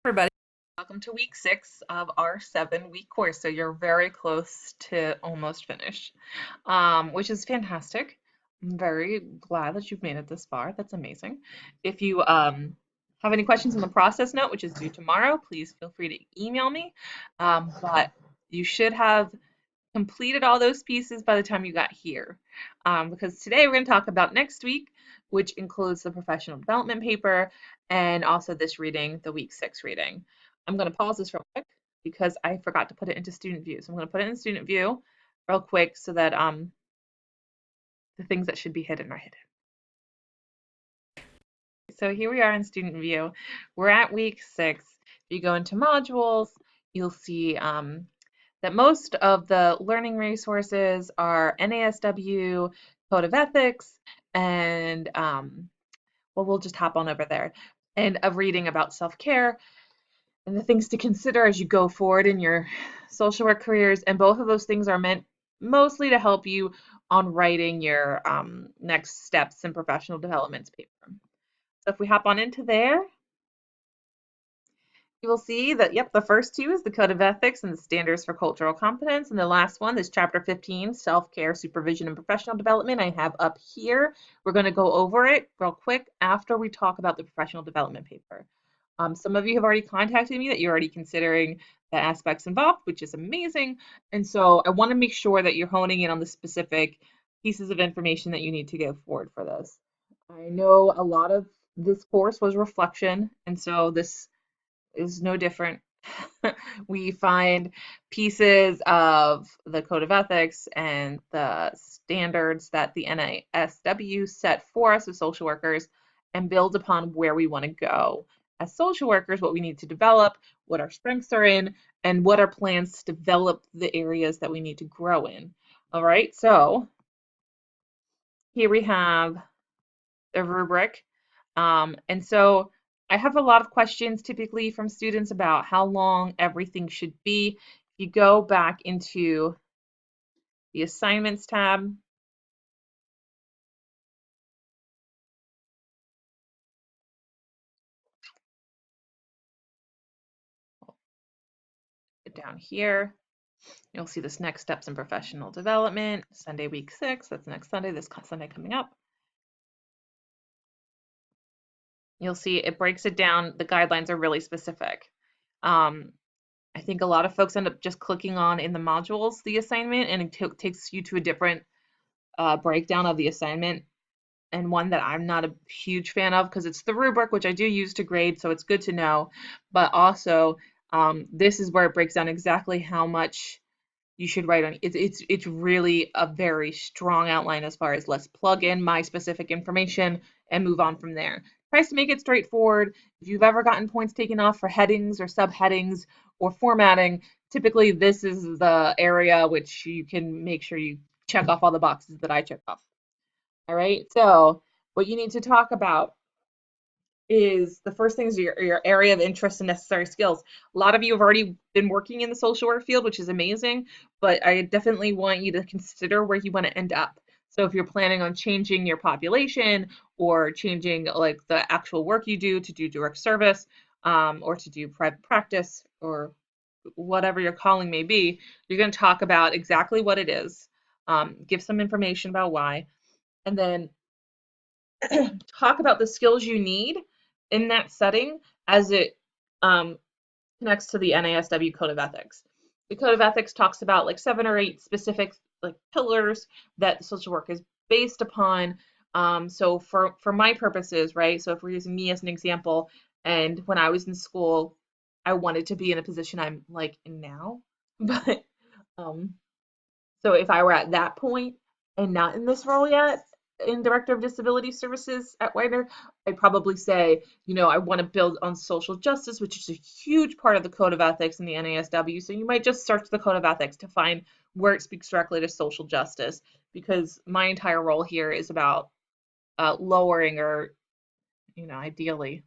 Everybody, welcome to week 6 of our 7-week course. So you're very close to almost finished, which is fantastic. I'm very glad that you've made it this far. That's amazing. If you have any questions in the process note, which is due tomorrow, please feel free to email me. But you should have completed all those pieces by the time you got here. Because today we're going to talk about next week, which includes the professional development paper and also this reading, the week 6 reading. I'm going to pause this real quick because I forgot to put it into student view. So I'm going to put it in student view real quick so that the things that should be hidden are hidden. So here we are in student view. We're at week 6. If you go into modules, you'll see that most of the learning resources are NASW, Code of Ethics, and well, we'll just hop on over there, and a reading about self-care and the things to consider as you go forward in your social work careers. And both of those things are meant mostly to help you on writing your next steps in professional development paper. So if we hop on into there, you will see that, yep, the first two is the Code of Ethics and the Standards for Cultural Competence. And the last one is Chapter 15, Self-Care, Supervision, and Professional Development. I have up here. We're going to go over it real quick after we talk about the professional development paper. Some of you have already contacted me that you're already considering the aspects involved, which is amazing. And so I want to make sure that you're honing in on the specific pieces of information that you need to go forward for this. I know a lot of this course was reflection, and so this is no different. We find pieces of the Code of Ethics and the standards that the NASW set for us as social workers and build upon where we want to go as social workers, what we need to develop, what our strengths are in, and what our plans to develop the areas that we need to grow in. All right, so here we have the rubric. And so I have a lot of questions typically from students about how long everything should be. If you go back into the assignments tab, down here, you'll see this next steps in professional development, Sunday week 6, that's next Sunday, this Sunday coming up. You'll see it breaks it down. The guidelines are really specific. I think a lot of folks end up just clicking on in the modules the assignment, and it takes you to a different breakdown of the assignment, and one that I'm not a huge fan of because it's the rubric, which I do use to grade, so it's good to know. But also, this is where it breaks down exactly how much you should write on. It's really a very strong outline as far as let's plug in my specific information and move on from there. Tries to make it straightforward. If you've ever gotten points taken off for headings or subheadings or formatting, typically this is the area which you can make sure you check off all the boxes that I check off. All right, so what you need to talk about is the first thing is your area of interest and necessary skills. A lot of you have already been working in the social work field, which is amazing, but I definitely want you to consider where you want to end up. So if you're planning on changing your population or changing like the actual work you do to do direct service or to do private practice or whatever your calling may be, you're going to talk about exactly what it is, give some information about why, and then talk about the skills you need in that setting as it connects to the NASW Code of Ethics. The Code of Ethics talks about like 7 or 8 specific like pillars that social work is based upon. So for my purposes, right? So if we're using me as an example, and when I was in school, I wanted to be in a position I'm like in now, but um, so if I were at that point and not in this role yet, in Director of Disability Services at Widener, I'd probably say, I want to build on social justice, which is a huge part of the Code of Ethics in the NASW. So you might just search the Code of Ethics to find where it speaks directly to social justice, because my entire role here is about lowering or, ideally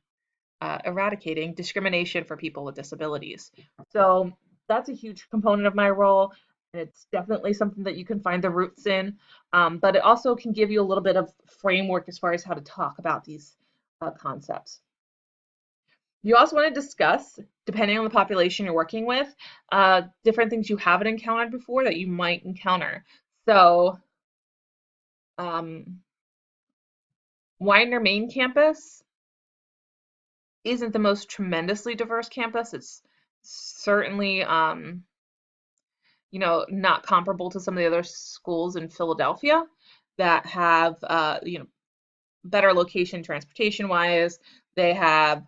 eradicating discrimination for people with disabilities. So that's a huge component of my role. And it's definitely something that you can find the roots in, but it also can give you a little bit of framework as far as how to talk about these concepts. You also want to discuss, depending on the population you're working with, different things you haven't encountered before that you might encounter. So, um, Widener main campus isn't the most tremendously diverse campus. It's certainly, not comparable to some of the other schools in Philadelphia that have, better location transportation wise. They have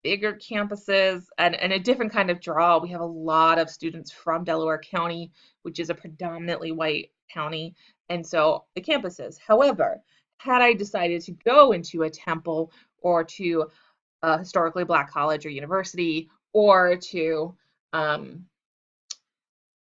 bigger campuses and a different kind of draw. We have a lot of students from Delaware County, which is a predominantly white county, and so the campuses. However, had I decided to go into a Temple or to a historically black college or university or to um,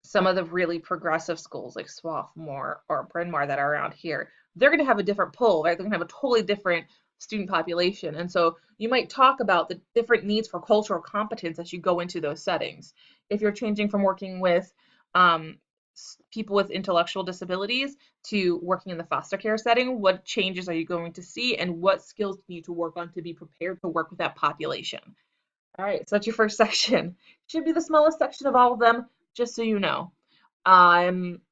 some of the really progressive schools like Swarthmore or Bryn Mawr that are around here, they're going to have a different pull, right? They're going to have a totally different student population. And so you might talk about the different needs for cultural competence as you go into those settings. If you're changing from working with um, people with intellectual disabilities to working in the foster care setting, what changes are you going to see and what skills do you need to work on to be prepared to work with that population? All right, so that's your first section. Should be the smallest section of all of them, just so you know. I'm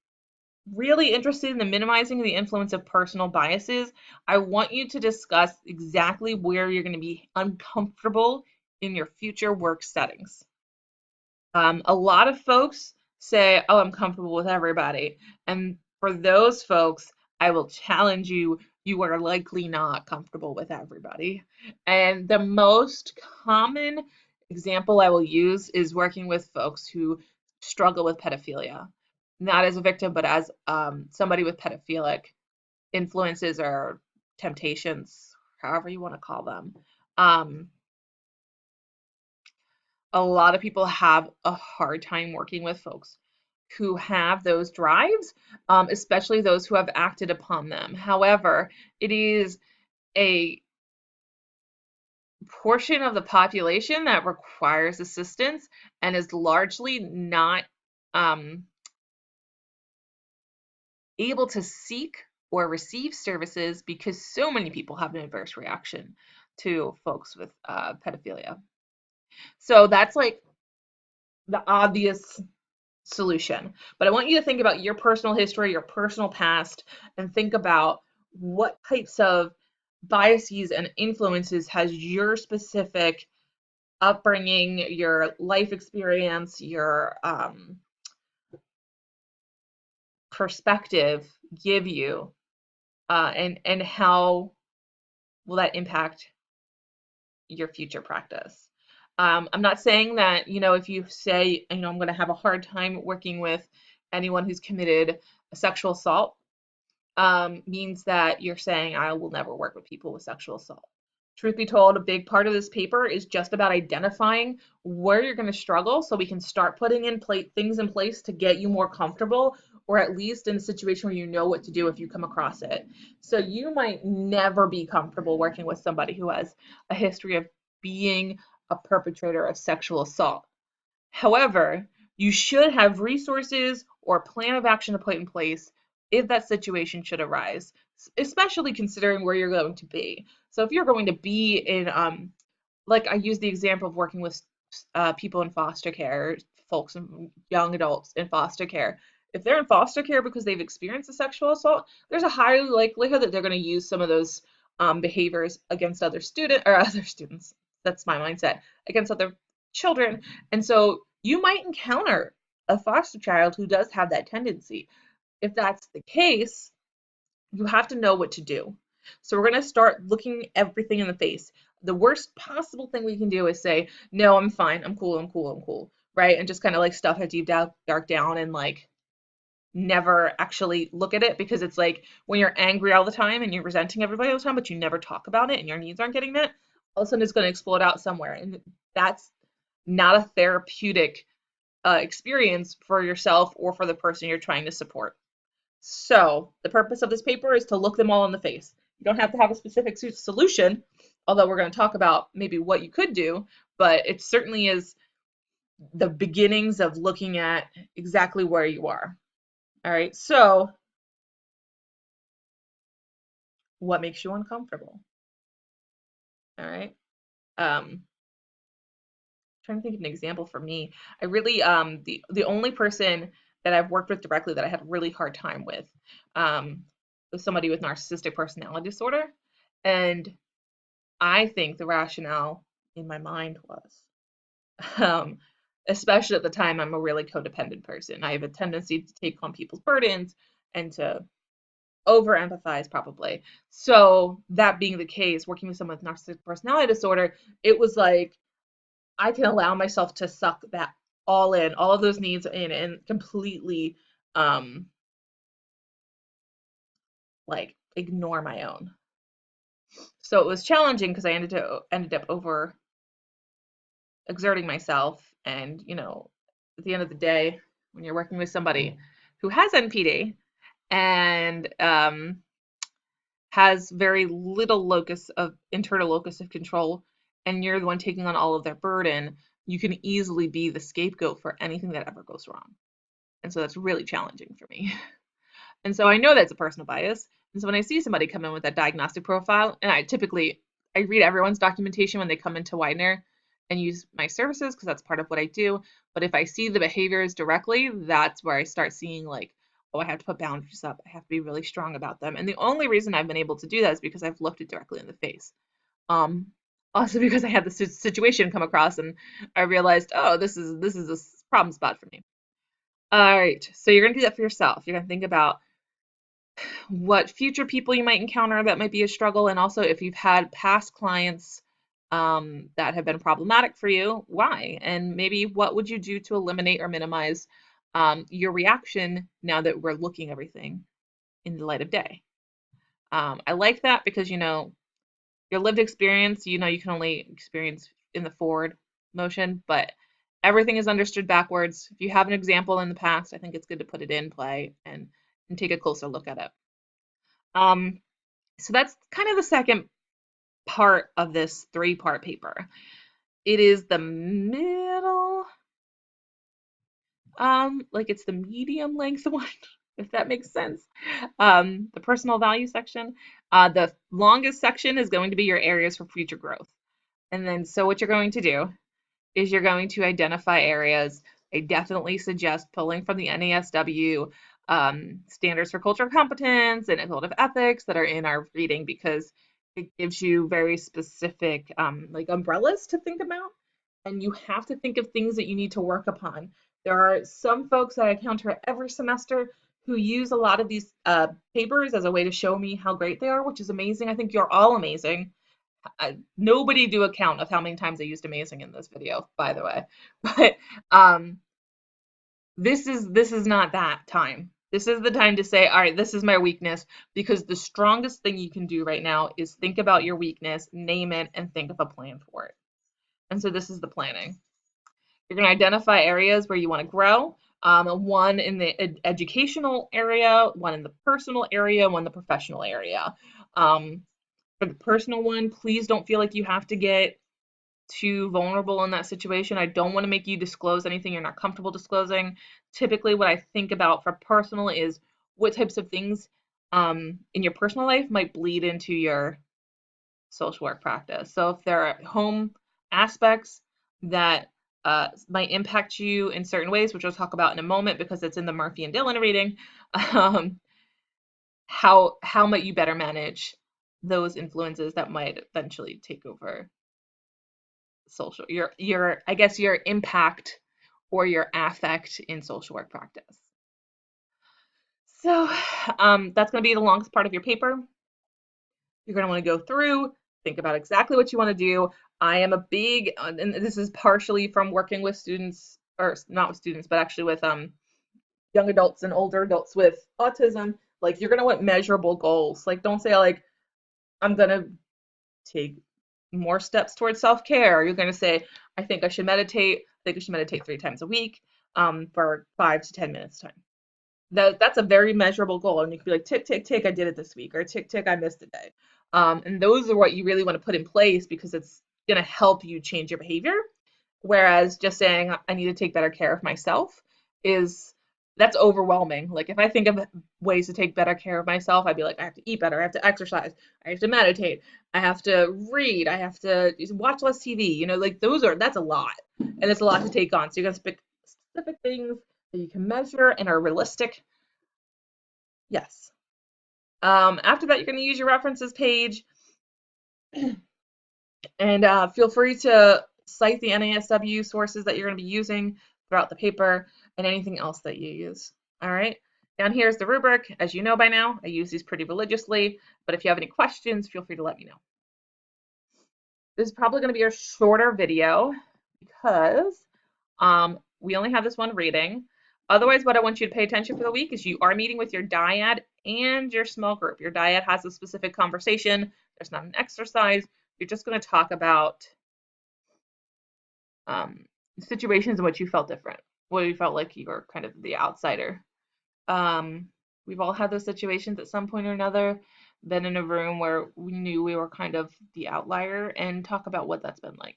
really interested in the minimizing the influence of personal biases. I want you to discuss exactly where you're going to be uncomfortable in your future work settings. A lot of folks say, oh, I'm comfortable with everybody. And for those folks, I will challenge you, you are likely not comfortable with everybody. And the most common example I will use is working with folks who struggle with pedophilia, not as a victim, but as somebody with pedophilic influences or temptations, however you want to call them. Um, a lot of people have a hard time working with folks who have those drives, especially those who have acted upon them. However, it is a portion of the population that requires assistance and is largely not um, able to seek or receive services because so many people have an adverse reaction to folks with pedophilia. So that's like the obvious solution. But I want you to think about your personal history, your personal past, and think about what types of biases and influences has your specific upbringing, your life experience, your perspective give you, and how will that impact your future practice. I'm not saying that, if you say, I'm going to have a hard time working with anyone who's committed a sexual assault, means that you're saying, I will never work with people with sexual assault. Truth be told, a big part of this paper is just about identifying where you're going to struggle so we can start putting in things in place to get you more comfortable, or at least in a situation where you know what to do if you come across it. So you might never be comfortable working with somebody who has a history of being a perpetrator of sexual assault. However, you should have resources or a plan of action to put in place if that situation should arise, especially considering where you're going to be. So if you're going to be in, like I use the example of working with people in foster care, folks and young adults in foster care. If they're in foster care because they've experienced a sexual assault, there's a high likelihood that they're going to use some of those behaviors against other students. That's my mindset, against other children. And so you might encounter a foster child who does have that tendency. If that's the case, you have to know what to do. So we're going to start looking everything in the face. The worst possible thing we can do is say, no, I'm fine. I'm cool. I'm cool. I'm cool. Right. And just kind of like stuff it deep down, dark down and like never actually look at it, because it's like when you're angry all the time and you're resenting everybody all the time, but you never talk about it and your needs aren't getting met, all of a sudden it's going to explode out somewhere. And that's not a therapeutic experience for yourself or for the person you're trying to support. So the purpose of this paper is to look them all in the face. You don't have to have a specific solution, although we're going to talk about maybe what you could do, but it certainly is the beginnings of looking at exactly where you are. All right, so what makes you uncomfortable? All right, Trying to think of an example for me. I really the only person that I've worked with directly that I had a really hard time with um, was somebody with narcissistic personality disorder, and I think the rationale in my mind was, um, especially at the time, I'm a really codependent person. I have a tendency to take on people's burdens and to over empathize probably. So that being the case, working with someone with narcissistic personality disorder, it was like I can allow myself to suck that all in, all of those needs in, and completely um like ignore my own. So it was challenging because I ended up over exerting myself, and at the end of the day, when you're working with somebody who has NPD and has very little locus of internal locus of control, and you're the one taking on all of their burden, you can easily be the scapegoat for anything that ever goes wrong. And so that's really challenging for me. And so I know that's a personal bias. And so when I see somebody come in with that diagnostic profile, and I read everyone's documentation when they come into Widener and use my services because that's part of what I do. But if I see the behaviors directly, that's where I start seeing like, oh, I have to put boundaries up. I have to be really strong about them. And the only reason I've been able to do that is because I've looked it directly in the face. Um, Also because I had the situation come across and I realized, oh, this is a problem spot for me. All right, so you're gonna do that for yourself. You're gonna think about what future people you might encounter that might be a struggle, and also if you've had past clients that have been problematic for you, why? And maybe what would you do to eliminate or minimize your reaction now that we're looking everything in the light of day? I like that because your lived experience, you can only experience in the forward motion, but everything is understood backwards. If you have an example in the past, I think it's good to put it in play and take a closer look at it. Um, so that's kind of the second part of this three-part paper. It is the middle, like it's the medium length one, if that makes sense. The personal value section. The longest section is going to be your areas for future growth. And then, so what you're going to do is you're going to identify areas. I definitely suggest pulling from the NASW standards for cultural competence and a code of ethics that are in our reading because it gives you very specific like umbrellas to think about, and you have to think of things that you need to work upon. There are some folks that I encounter every semester who use a lot of these papers as a way to show me how great they are, which is amazing. I think you're all amazing. Nobody do a count of how many times I used amazing in this video, by the way. But this is not that time. This is the time to say, all right, this is my weakness, because the strongest thing you can do right now is think about your weakness, name it, and think of a plan for it. And so this is the planning. You're going to identify areas where you want to grow. One in the educational area, one in the personal area, one in the professional area. For the personal one, please don't feel like you have to get too vulnerable in that situation. I don't want to make you disclose anything you're not comfortable disclosing. Typically, what I think about for personal is what types of things in your personal life might bleed into your social work practice. So if there are home aspects that might impact you in certain ways, which we'll talk about in a moment because it's in the Murphy and Dillon reading, how might you better manage those influences that might eventually take over social your I guess your impact or your affect in social work practice. So that's going to be the longest part of your paper. You're going to want to go through, think about exactly what you want to do. I am a big, and this is partially from working with students, or not with students, but actually with young adults and older adults with autism. Like, you're going to want measurable goals. Like, don't say like, I'm going to take more steps towards self-care. You're going to say, I think I should meditate. I think I should meditate 3 times a week for 5 to 10 minutes time. That's a very measurable goal. And you can be like, tick, tick, tick, I did it this week, or tick, tick, I missed a day. And those are what you really want to put in place because it's going to help you change your behavior. Whereas just saying, I need to take better care of myself is that's overwhelming. Like if I think of ways to take better care of myself, I'd be like, I have to eat better, I have to exercise, I have to meditate, I have to read, I have to watch less TV. Like that's a lot, and it's a lot to take on. So you got to pick specific things that you can measure and are realistic. Yes. After that, you're going to use your references page, and feel free to cite the NASW sources that you're going to be using throughout the paper and anything else that you use. All right. Down here is the rubric. As you know by now, I use these pretty religiously, but if you have any questions, feel free to let me know. This is probably going to be a shorter video because we only have this one reading. Otherwise, what I want you to pay attention for the week is you are meeting with your dyad and your small group. Your dyad has a specific conversation. There's not an exercise. You're just going to talk about situations in which you felt different, where you felt like you were kind of the outsider. We've all had those situations at some point or another, been in a room where we knew we were kind of the outlier, and talk about what that's been like.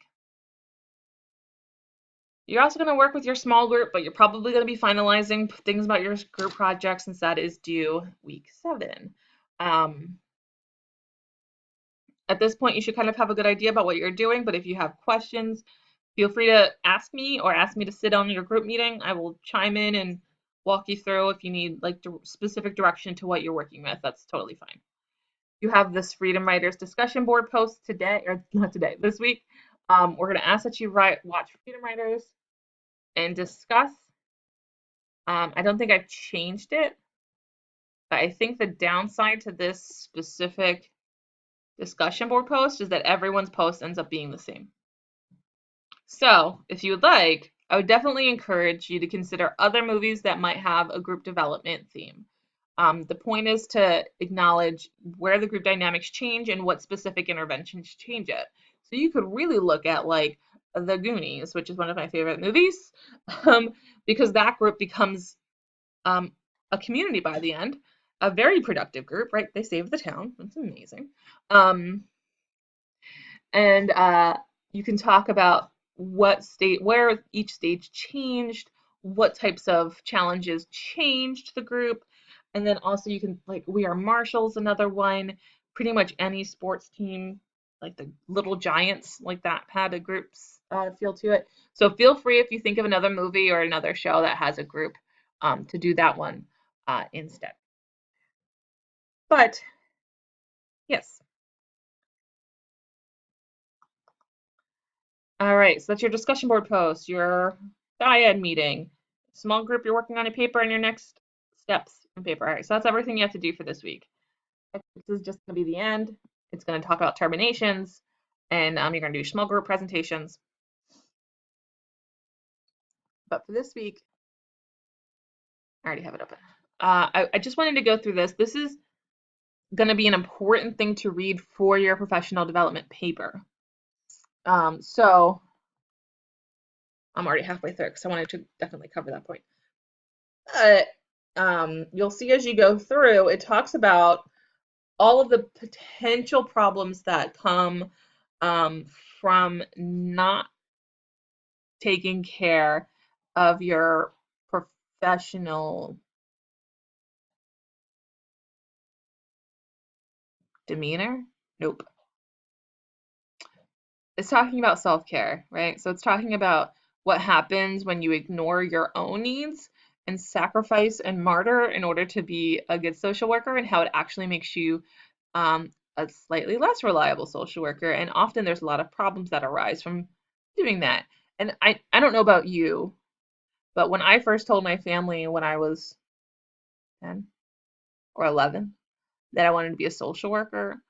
You're also going to work with your small group, but you're probably going to be finalizing things about your group project since that is due week 7. At this point, you should kind of have a good idea about what you're doing, but if you have questions, feel free to ask me or ask me to sit on your group meeting. I will chime in and walk you through if you need like specific direction to what you're working with. That's totally fine. You have this Freedom Writers discussion board post today, or not today, this week. We're going to ask that you watch Freedom Writers and discuss. I don't think I've changed it, but I think the downside to this specific discussion board post is that everyone's post ends up being the same. So if you would like, I would definitely encourage you to consider other movies that might have a group development theme. The point is to acknowledge where the group dynamics change and what specific interventions change it. So you could really look at like The Goonies, which is one of my favorite movies, because that group becomes a community by the end, a very productive group, right? They save the town. That's amazing. And you can talk about where each stage changed, what types of challenges changed the group, and then also you can like We Are Marshals, another one. Pretty much any sports team, like the Little Giants, like that had a group's feel to it. So feel free if you think of another movie or another show that has a group to do that one instead. But yes. All right, so that's your discussion board post, your dyad meeting, small group you're working on a paper, and your next steps in paper. All right, so that's everything you have to do for this week. This is just going to be the end. It's going to talk about terminations, and you're going to do small group presentations. But for this week, I already have it open. I just wanted to go through this. This is going to be an important thing to read for your professional development paper. So I'm already halfway through because I wanted to definitely cover that point. But you'll see as you go through, it talks about all of the potential problems that come from not taking care of your professional demeanor. Nope. It's talking about self-care, right? So it's talking about what happens when you ignore your own needs and sacrifice and martyr in order to be a good social worker, and how it actually makes you a slightly less reliable social worker. And often there's a lot of problems that arise from doing that. And I don't know about you, but when I first told my family when I was 10 or 11 that I wanted to be a social worker,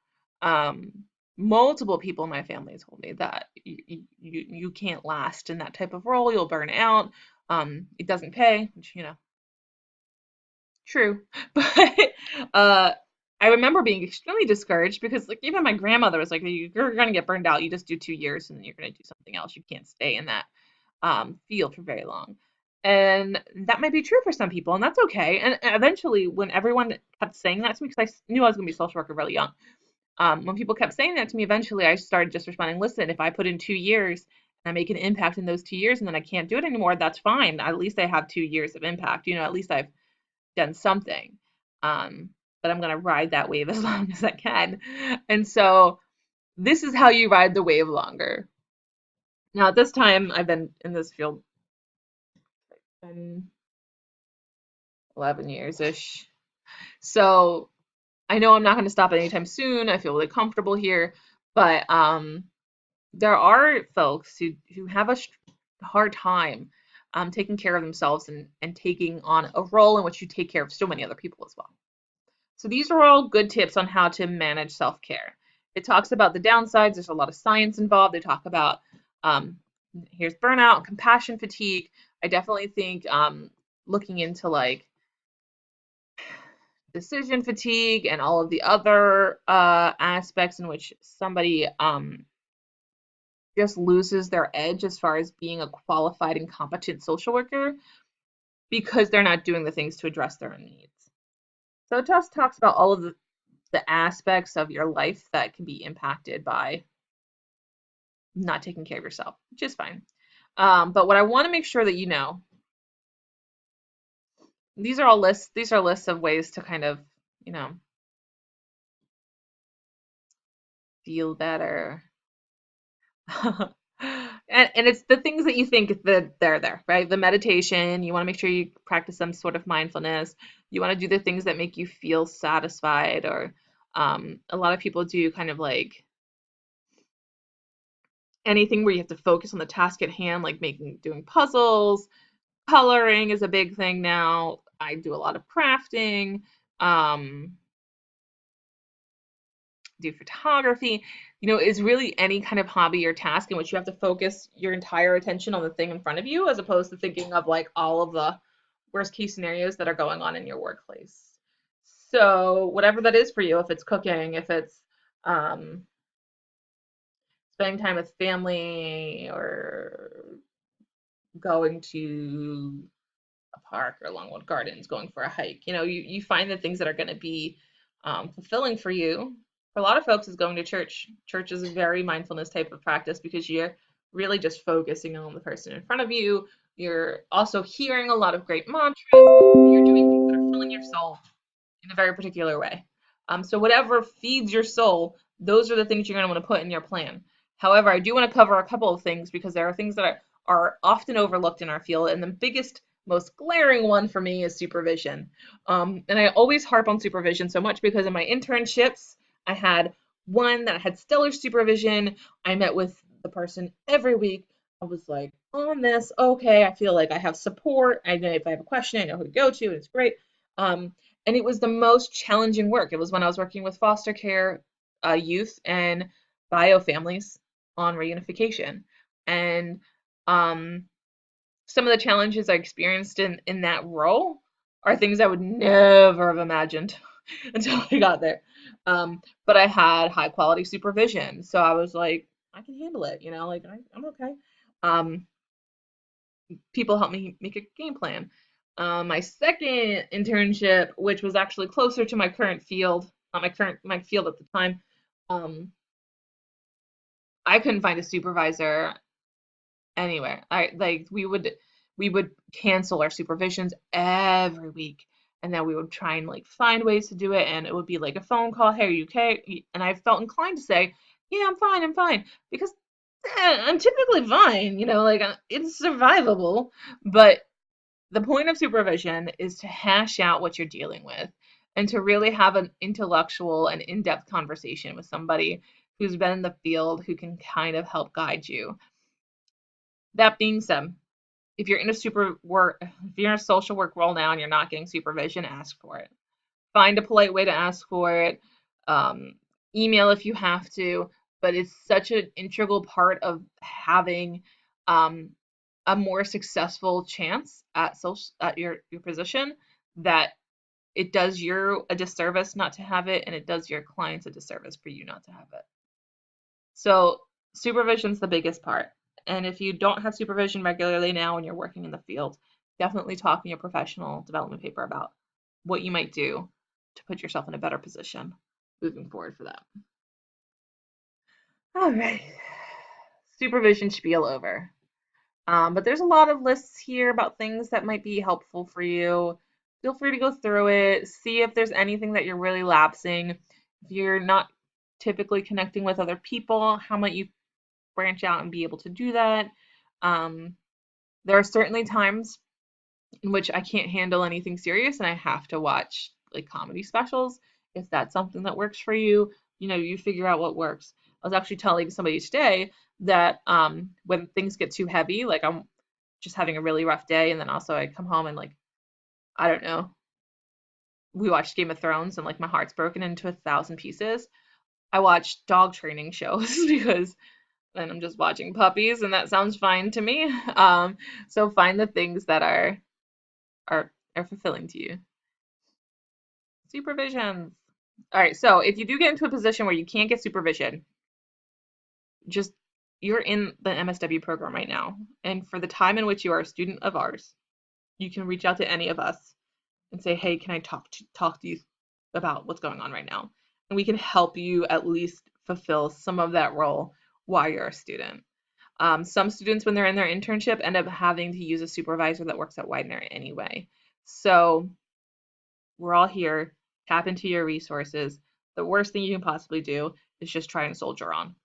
multiple people in my family told me that you can't last in that type of role. You'll burn out. It doesn't pay, which, true. But I remember being extremely discouraged because like even my grandmother was like, you're gonna get burned out. You just do 2 years and then you're gonna do something else. You can't stay in that field for very long. And that might be true for some people, and that's okay. And eventually, when everyone kept saying that to me, because I knew I was gonna be a social worker really young, when people kept saying that to me, eventually I started just responding, listen, if I put in 2 years I make an impact in those 2 years and then I can't do it anymore, that's fine. At least I have 2 years of impact. At least I've done something. Um, but I'm going to ride that wave as long as I can. And so this is how you ride the wave longer. Now, at this time, I've been in this field 10, 11 years-ish. So I know I'm not going to stop anytime soon. I feel really comfortable here. But there are folks who have a hard time taking care of themselves and taking on a role in which you take care of so many other people as well. So these are all good tips on how to manage self-care. It talks about the downsides. There's a lot of science involved. They talk about here's burnout, compassion fatigue. I definitely think looking into like decision fatigue and all of the other aspects in which somebody just loses their edge as far as being a qualified and competent social worker because they're not doing the things to address their own needs. So it just talks about all of the aspects of your life that can be impacted by not taking care of yourself, which is fine. But what I want to make sure that you know, these are lists of ways to kind of, feel better. And it's the things that you think that they're there, right? The meditation, you want to make sure you practice some sort of mindfulness. You want to do the things that make you feel satisfied, or a lot of people do kind of like anything where you have to focus on the task at hand, like doing puzzles. Coloring is a big thing now. I do a lot of crafting, do photography. Is really any kind of hobby or task in which you have to focus your entire attention on the thing in front of you, as opposed to thinking of like all of the worst case scenarios that are going on in your workplace. So whatever that is for you, if it's cooking, if it's um, spending time with family, or going to a park or Longwood Gardens, going for a hike. You find the things that are going to be fulfilling for you. For a lot of folks, is going to church. Church is a very mindfulness type of practice because you're really just focusing on the person in front of you. You're also hearing a lot of great mantras. You're doing things that are filling your soul in a very particular way. So whatever feeds your soul, those are the things you're going to want to put in your plan. However, I do want to cover a couple of things because there are things that are often overlooked in our field, and the biggest, most glaring one for me is supervision. And I always harp on supervision so much because in my internships, I had one that had stellar supervision. I met with the person every week. I was like, on this, okay, I feel like I have support. I know if I have a question, I know who to go to, and it's great. And it was the most challenging work. It was when I was working with foster care youth and bio families on reunification. And some of the challenges I experienced in that role are things I would never have imagined until I got there. But I had high quality supervision. So I was like, I can handle it, like I'm okay. Um, People helped me make a game plan. My second internship, which was actually closer to my current field, not my field at the time, um, I couldn't find a supervisor anywhere. We would cancel our supervisions every week, and then we would try and like find ways to do it, and it would be like a phone call, hey, are you okay? And I felt inclined to say, yeah, I'm fine, because I'm typically fine, like it's survivable. But the point of supervision is to hash out what you're dealing with and to really have an intellectual and in-depth conversation with somebody who's been in the field, who can kind of help guide you. That being said, if you're in a social work role now and you're not getting supervision, ask for it. Find a polite way to ask for it. Um, Email if you have to, but it's such an integral part of having um, a more successful chance at your position, that it does you a disservice not to have it, and it does your clients a disservice for you not to have it. So supervision's the biggest part. And if you don't have supervision regularly now when you're working in the field, definitely talk in your professional development paper about what you might do to put yourself in a better position moving forward for that. All right. supervision spiel over. But there's a lot of lists here about things that might be helpful for you. Feel free to go through it, see if there's anything that you're really lapsing. If you're not typically connecting with other people, how might you branch out and be able to do that? There are certainly times in which I can't handle anything serious and I have to watch like comedy specials. If that's something that works for you, you figure out what works. I was actually telling somebody today that when things get too heavy, like I'm just having a really rough day, and then also I come home and like, I don't know, we watched Game of Thrones and like my heart's broken into 1,000 pieces. I watch dog training shows because then I'm just watching puppies and that sounds fine to me. So find the things that are fulfilling to you. Supervisions. All right, so if you do get into a position where you can't get supervision, just you're in the MSW program right now, and for the time in which you are a student of ours, you can reach out to any of us and say, "Hey, can I talk to you about what's going on right now?" And we can help you at least fulfill some of that role while you're a student. Some students, when they're in their internship, end up having to use a supervisor that works at Widener anyway. So we're all here. Tap into your resources. The worst thing you can possibly do is just try and soldier on.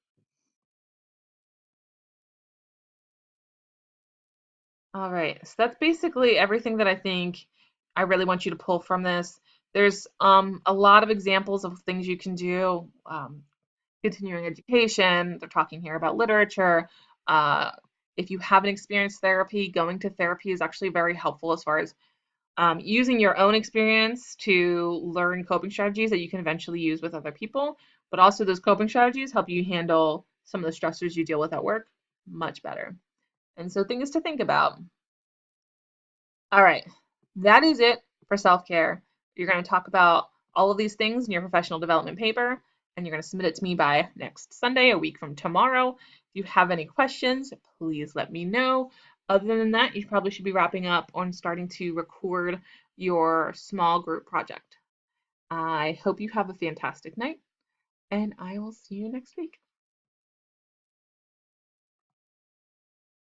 All right, so that's basically everything that I think I really want you to pull from this. There's a lot of examples of things you can do. Continuing education, they're talking here about literature. Uh, if you haven't experienced therapy, going to therapy is actually very helpful as far as using your own experience to learn coping strategies that you can eventually use with other people. But also, those coping strategies help you handle some of the stressors you deal with at work much better. And so, things to think about. All right, that is it for self-care. You're going to talk about all of these things in your professional development paper, and you're going to submit it to me by next Sunday, a week from tomorrow. If you have any questions, please let me know. Other than that, you probably should be wrapping up on starting to record your small group project. I hope you have a fantastic night, and I will see you next week.